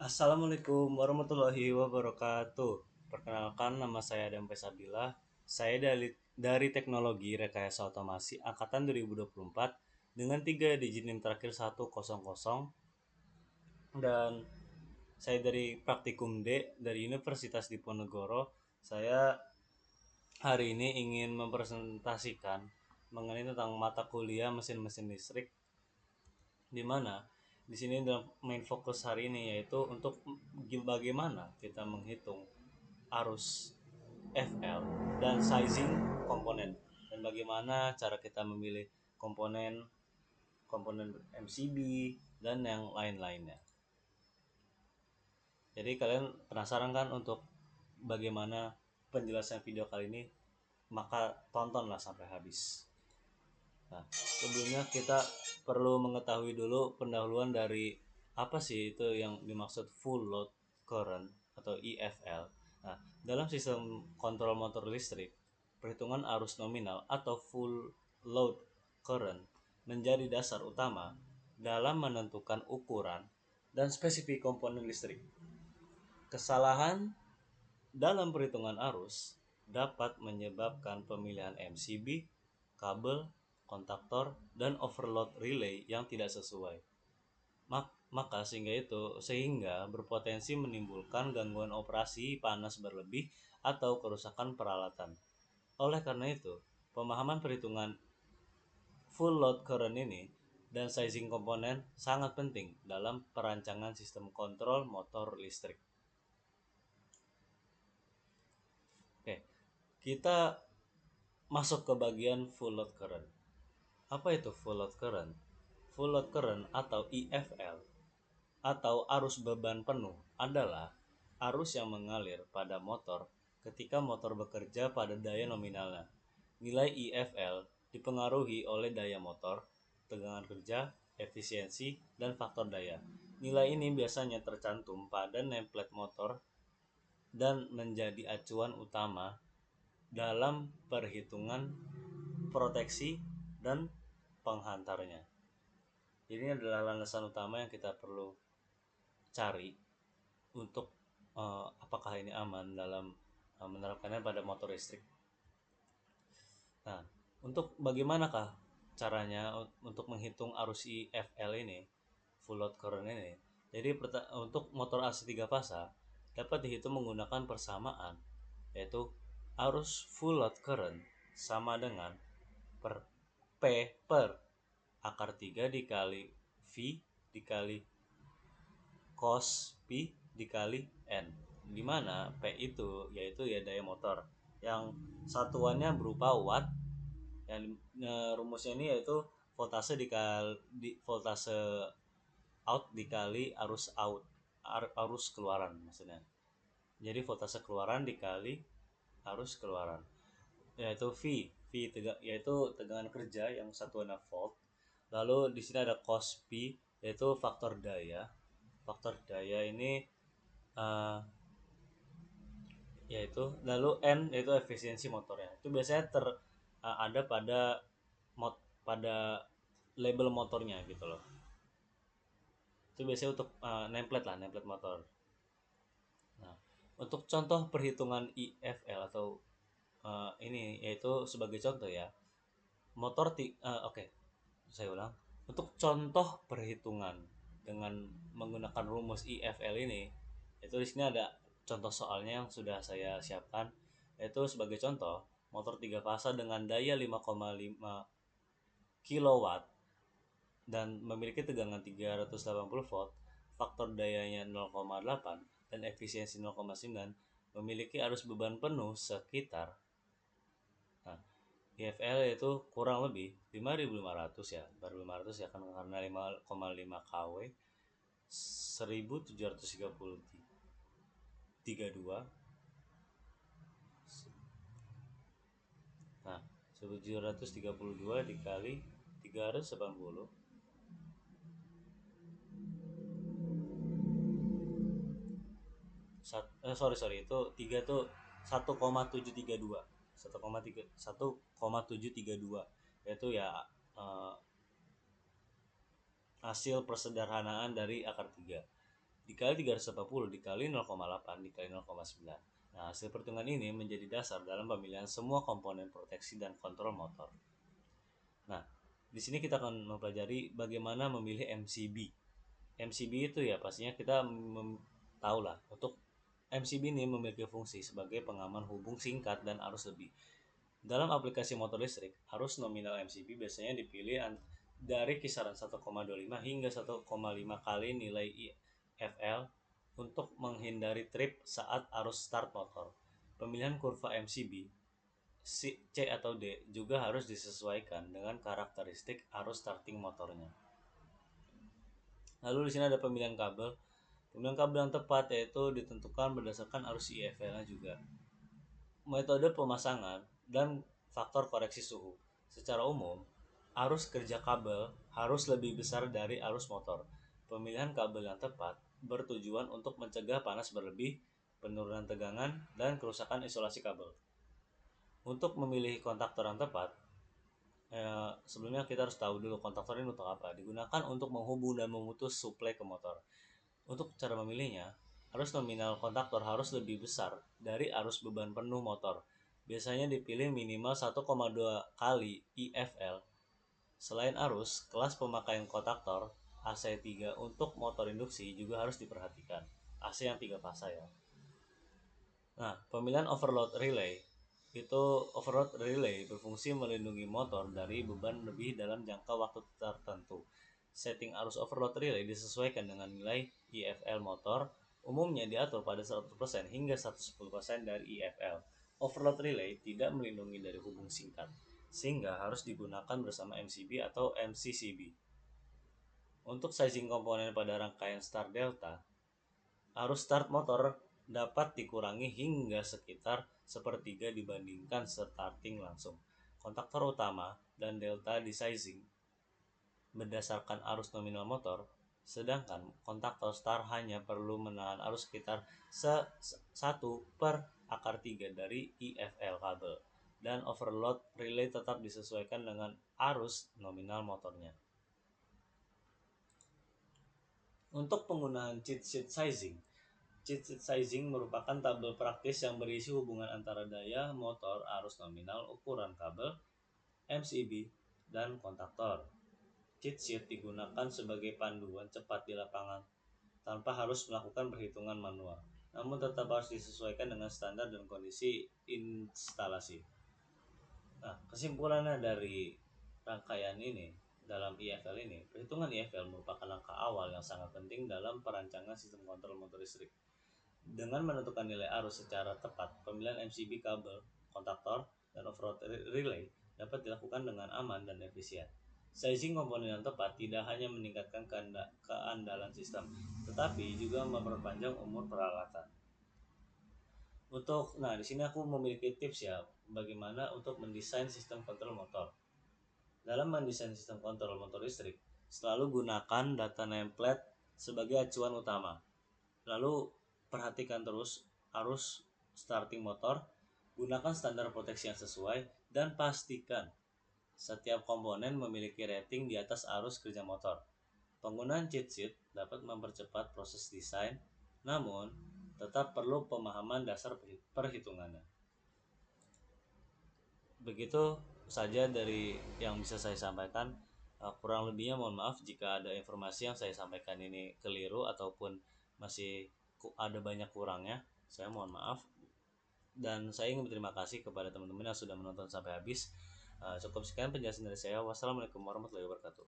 Assalamualaikum warahmatullahi wabarakatuh. Perkenalkan, nama saya Adam Pesabila. Saya dari Teknologi Rekayasa Otomasi Angkatan 2024 dengan 3 digit NIM terakhir 100, dan saya dari Praktikum D dari Universitas Diponegoro. Saya hari ini ingin mempresentasikan mengenai tentang mata kuliah mesin-mesin listrik, di mana di sini dalam main fokus hari ini yaitu untuk bagaimana kita menghitung arus FL dan sizing komponen, dan bagaimana cara kita memilih komponen komponen MCB dan yang lain-lainnya. Jadi kalian penasaran kan untuk bagaimana penjelasan video kali ini? Maka tontonlah sampai habis. Nah, sebelumnya kita perlu mengetahui dulu pendahuluan dari apa sih itu yang dimaksud full load current atau EFL. Nah, dalam sistem kontrol motor listrik, perhitungan arus nominal atau full load current menjadi dasar utama dalam menentukan ukuran dan spesifik komponen listrik. Kesalahan dalam perhitungan arus dapat menyebabkan pemilihan MCB, kabel, kontaktor, dan overload relay yang tidak sesuai. Maka sehingga berpotensi menimbulkan gangguan operasi panas berlebih atau kerusakan peralatan. Oleh karena itu, pemahaman perhitungan full load current ini dan sizing komponen sangat penting dalam perancangan sistem kontrol motor listrik. Oke, kita masuk ke bagian full load current. Apa itu full load current? Full load current atau EFL atau arus beban penuh adalah arus yang mengalir pada motor ketika motor bekerja pada daya nominalnya. Nilai EFL dipengaruhi oleh daya motor, tegangan kerja, efisiensi, dan faktor daya. Nilai ini biasanya tercantum pada nameplate motor dan menjadi acuan utama dalam perhitungan proteksi dan penghantarnya. Ini adalah landasan utama yang kita perlu cari untuk apakah ini aman dalam menerapkannya pada motor listrik. Nah, untuk bagaimanakah caranya untuk menghitung arus IFL ini, full load current ini? Jadi untuk motor AC 3 fasa dapat dihitung menggunakan persamaan, yaitu arus full load current sama dengan per P per akar 3 dikali V dikali cos P dikali N, di mana P itu yaitu ya daya motor yang satuannya berupa watt, yang rumusnya ini yaitu voltase voltase out dikali arus keluaran maksudnya. Jadi voltase keluaran dikali arus keluaran, yaitu yaitu tegangan kerja yang satuannya volt. Lalu di sini ada cos P yaitu faktor daya. Faktor daya ini yaitu, lalu N yaitu efisiensi motornya. Itu biasanya ada pada label motornya gitu loh. Itu biasanya untuk nameplate motor. Nah, untuk contoh perhitungan IFL atau ini yaitu sebagai contoh ya. Oke, saya ulang. Untuk contoh perhitungan dengan menggunakan rumus IFL ini, itu di sini ada contoh soalnya yang sudah saya siapkan, yaitu sebagai contoh motor 3 fasa dengan daya 5,5 kW dan memiliki tegangan 380 volt, faktor dayanya 0,8 dan efisiensi 0,9, memiliki arus beban penuh sekitar, nah, IFL itu kurang lebih 5.500 ya, baru 500 ya kan, karena 5,5 kW 1732. Nah, 1732 dikali 380, itu 3 tuh 1,732, 1,732, yaitu ya hasil persederhanaan dari akar 3 dikali 380 dikali 0,8 dikali 0,9. Nah, hasil perhitungan ini menjadi dasar dalam pemilihan semua komponen proteksi dan kontrol motor. Nah, di sini kita akan mempelajari bagaimana memilih MCB. MCB itu ya pastinya kita tahu lah, untuk MCB ini memiliki fungsi sebagai pengaman hubung singkat dan arus lebih. Dalam aplikasi motor listrik, arus nominal MCB biasanya dipilih dari kisaran 1,25 hingga 1,5 kali nilai IFL untuk menghindari trip saat arus start motor. Pemilihan kurva MCB C atau D juga harus disesuaikan dengan karakteristik arus starting motornya. Lalu di sini ada pemilihan kabel. Pemilihan kabel yang tepat yaitu ditentukan berdasarkan arus IFL-nya juga. Metode pemasangan dan faktor koreksi suhu. Secara umum, arus kerja kabel harus lebih besar dari arus motor. Pemilihan kabel yang tepat bertujuan untuk mencegah panas berlebih, penurunan tegangan, dan kerusakan isolasi kabel. Untuk memilih kontaktor yang tepat, sebelumnya kita harus tahu dulu kontaktor ini untuk apa. Digunakan untuk menghubung dan memutus suplai ke motor. Untuk cara memilihnya, arus nominal kontaktor harus lebih besar dari arus beban penuh motor. Biasanya dipilih minimal 1,2 kali IFL. Selain arus, kelas pemakaian kontaktor AC3 untuk motor induksi juga harus diperhatikan. AC yang 3 fasa ya. Nah, pemilihan overload relay itu overload relay berfungsi melindungi motor dari beban lebih dalam jangka waktu tertentu. Setting arus overload relay disesuaikan dengan nilai IFL motor, umumnya diatur pada 100% hingga 110% dari IFL. Overload relay tidak melindungi dari hubung singkat, sehingga harus digunakan bersama MCB atau MCCB. Untuk sizing komponen pada rangkaian start delta, arus start motor dapat dikurangi hingga sekitar sepertiga dibandingkan starting langsung. Kontaktor utama dan delta di sizing berdasarkan arus nominal motor, sedangkan kontaktor start hanya perlu menahan arus sekitar 1/3 dari IFL kabel, dan overload relay tetap disesuaikan dengan arus nominal motornya. Untuk penggunaan cheat sheet sizing, cheat sheet sizing merupakan tabel praktis yang berisi hubungan antara daya motor, arus nominal, ukuran kabel, MCB, dan kontaktor. Cheat sheet digunakan sebagai panduan cepat di lapangan tanpa harus melakukan perhitungan manual, namun tetap harus disesuaikan dengan standar dan kondisi instalasi. Nah, kesimpulannya dari rangkaian ini, dalam IFL ini, perhitungan IFL merupakan langkah awal yang sangat penting dalam perancangan sistem kontrol motor listrik. Dengan menentukan nilai arus secara tepat, pemilihan MCB kabel, kontaktor, dan overload relay dapat dilakukan dengan aman dan efisien. Sizing komponen yang tepat tidak hanya meningkatkan keandalan sistem, tetapi juga memperpanjang umur peralatan. Di sini aku memiliki tips ya, bagaimana untuk mendesain sistem kontrol motor. Dalam mendesain sistem kontrol motor listrik, selalu gunakan data nameplate sebagai acuan utama. Lalu perhatikan terus arus starting motor, gunakan standar proteksi yang sesuai, dan pastikan setiap komponen memiliki rating di atas arus kerja motor. Penggunaan cheat sheet dapat mempercepat proses desain, namun tetap perlu pemahaman dasar perhitungannya. Begitu saja dari yang bisa saya sampaikan. Kurang lebihnya mohon maaf jika ada informasi yang saya sampaikan ini keliru ataupun masih ada banyak kurangnya. Saya mohon maaf. Dan saya ingin berterima kasih kepada teman-teman yang sudah menonton sampai habis. Cukup sekian penjelasan dari saya. Wassalamualaikum warahmatullahi wabarakatuh.